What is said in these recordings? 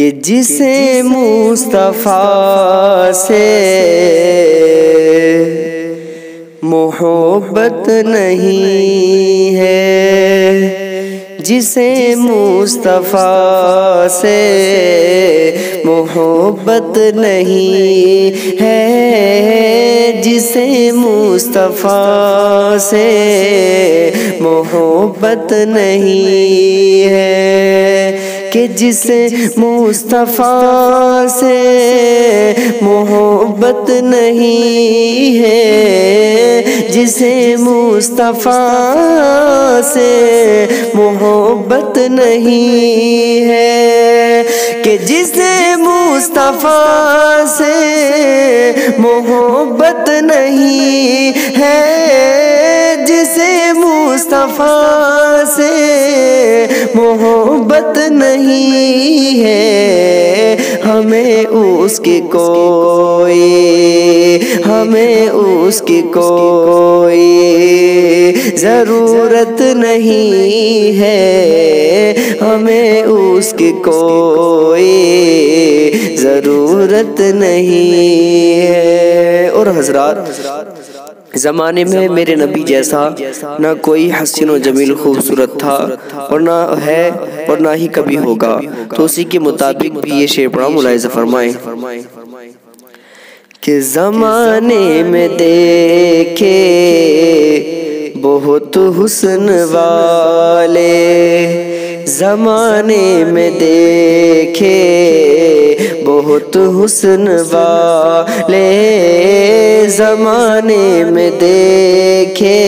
کہ جسے مصطفیٰ سے محبت نہیں ہے، جسے مصطفیٰ سے محبت نہیں ہے، جسے مصطفیٰ سے محبت نہیں ہے، کہ جسے مصطفیٰ سے محبت نہیں ہے، جسے مصطفیٰ سے محبت نہیں ہے، کہ جسے مصطفیٰ سے محبت نہیں ہے، جسے مصطفیٰ سے محبت نہیں ہے، ہمیں اس کی کوئی ضرورت نہیں ہے، ہمیں اس کی کوئی ضرورت نہیں ہے۔ اور حضرات، زمانے میں میرے نبی جیسا نہ کوئی حسین و جمیل خوبصورت تھا، اور نہ ہے اور نہ ہی کبھی ہوگا، تو اسی کے مطابق بھی یہ شعر پڑھا، ملاحظہ فرمائیں کہ زمانے میں دیکھے بہت حسن والے، زمانے میں دیکھے بہت حسن والے، زمانے میں دیکھے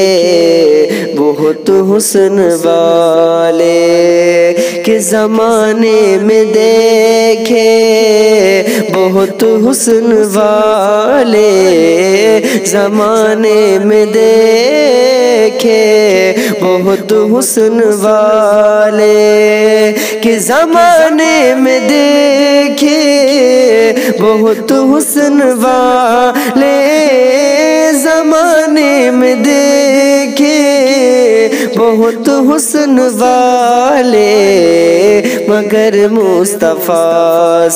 بہت حسن والے، کہ زمانے میں دیکھے بہت حسن والے، زمانے میں دیکھے بہت حسن والے، کہ زمانے میں دیکھے بہت حسن والے، زمانے میں دیکھے بہت حسن والے، مگر مصطفیٰ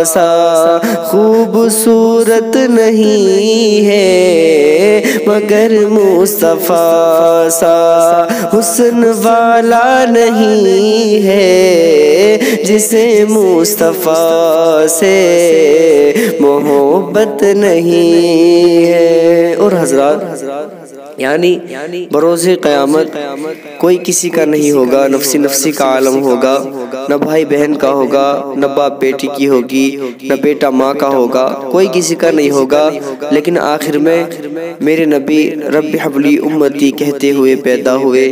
سا خوبصورت نہیں ہے، مگر مصطفیٰ سا حسن والا نہیں ہے، جسے مصطفیٰ سے محبت نہیں ہے۔ اور حضرات، یعنی بروز قیامت کوئی کسی کا نہیں ہوگا، نفسی نفسی کا عالم ہوگا، نہ بھائی بہن کا ہوگا، نہ باپ بیٹی کی ہوگی، نہ بیٹا ماں کا ہوگا، کوئی کسی کا نہیں ہوگا، لیکن آخر میں میرے نبی رب حب لی امتی کہتے ہوئے پیدا ہوئے،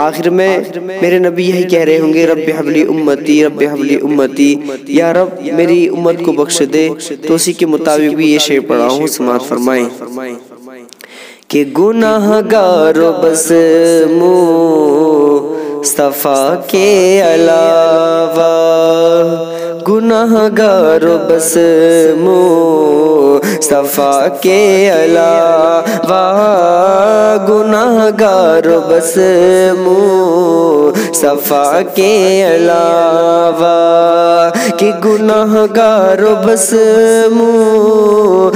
آخر میں میرے نبی یہی کہہ رہے ہوں گے، رب حب لی امتی، رب حب لی امتی، یا رب میری امت کو بخش دے، تو اسی کے مطابق بھی یہ شعر پڑھا ہوں، سماعت فرمائیں کہ گناہگارو بس مصطفیٰ کے علاوہ، گناہگارو بس مصطفیٰ کے علاوہ، گناہگارو بس مصطفیٰ کے علاوہ، کہ گناہگارو بس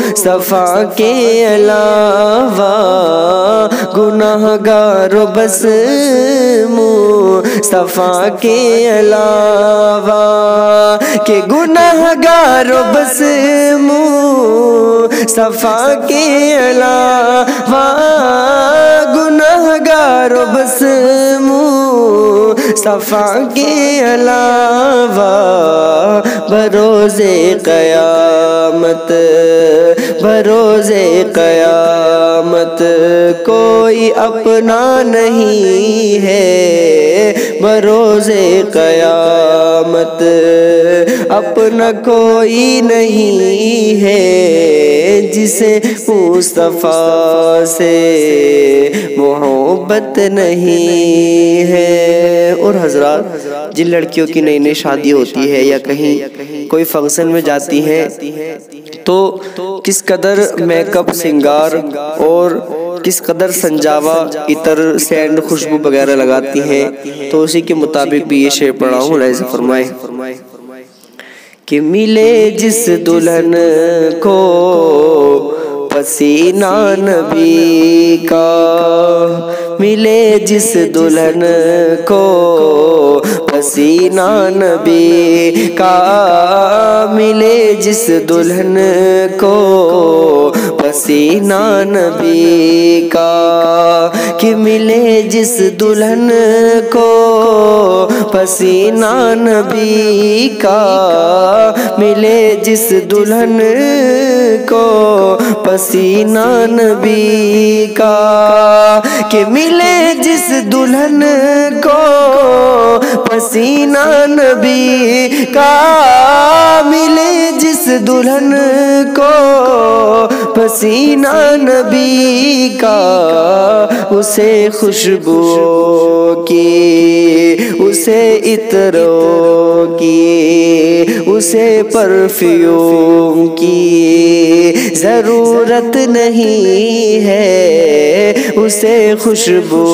مصطفیٰ کے علاوہ، گناہگارو بس مصطفیٰ کے علاوہ، کہ گناہگارو بس مصطفیٰ کے علاوہ، گناہگارو بس مصطفیٰ کے علاوہ، بروز قیامت کوئی اپنا نہیں ہے، بروز قیامت اپنا کوئی نہیں ہے، جسے مصطفیٰ سے محبت نہیں ہے۔ اور حضرات، جن لڑکیوں کی نئی نئی شادی ہوتی ہے یا کہیں کوئی فنکشن میں جاتی ہیں تو کس قدر میک اپ، سنگار اور کس قدر سنجاوا عطر سینڈ خوشبو وغیرہ لگاتی ہیں، تو اسی کے مطابق بھی یہ شعر پڑھا ہوں، لہذا فرمائے کہ ملے جس دلہن کو پسینہ نبی کا، ملے جس دلہن کو پسینہ نبی کا، ملے جس دلہن کو پسینہ نبی کا، کہ ملے جس دلہن کو پسینہ نبی کا، ملے جس دلہن کو پسینہ نبی کا، کہ ملے جس دلہن کو پسینہ نبی کا، ملے جس دلہن کو پسینہ نبی کا، اسے خوشبو کی، اسے عطروں کی، اسے پرفیوم کی ضرورت نہیں ہے، اسے خوشبو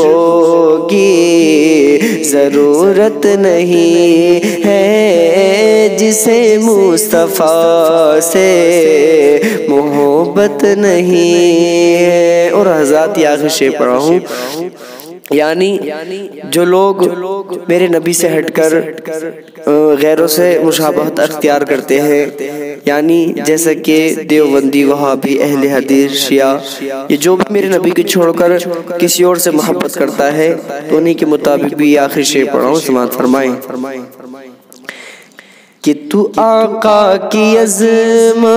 کی ضرورت نہیں ہے، جسے مصطفیٰ سے محبت نہیں ہے۔ اور حضرات یہ آخر شعر پڑھا ہوں، یعنی جو لوگ میرے نبی سے ہٹ کر غیروں سے مشابہت اختیار کرتے ہیں، یعنی جیسا کہ دیوبندی، وہابی، اہل حدیث، شیعہ، یہ جو بھی میرے نبی کو چھوڑ کر کسی اور سے محبت کرتا ہے، تو انہی کے مطابق بھی یہ آخری شعر پڑھا ہوں، سماعت فرمائیں کہ تو آقا کی عظمت،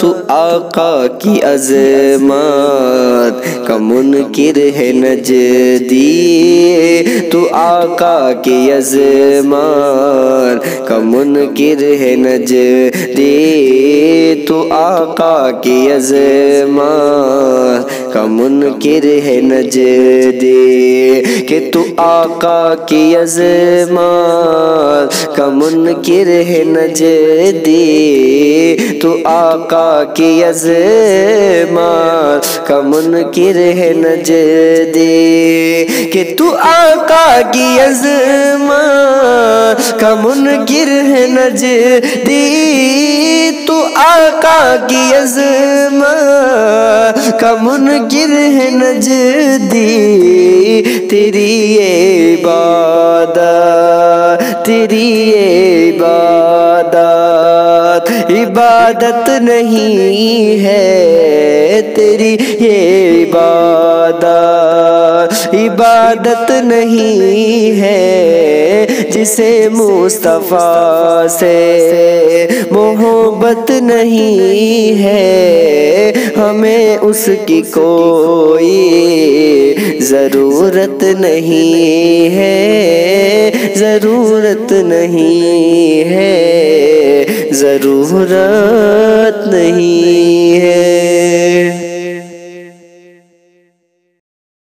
تو آقا کی عظمت کا منکر ہے نجدی، تو آقا کی عظمت کا منکر ہے نجدی، تو آقا کی عظمت کا منکر ہے نجدی، کہ تو آقا کی عظمت کا منکر ہے نجدی، تو آقا کی عظمت کا منکر ہے نجدی، کہ تو آقا کی عظمت کا منکر ہے نجدی، تو آقا کی عظمت کا منکر ہے نجدی، تیری عبادت، تیری عبادت عبادت نہیں ہے، تیری عبادت عبادت نہیں ہے، جسے مصطفیٰ سے محبت نہیں ہے، ہمیں اس کی کوئی ضرورت نہیں ہے، ضرورت نہیں ہے، ضرورت نہیں ہے۔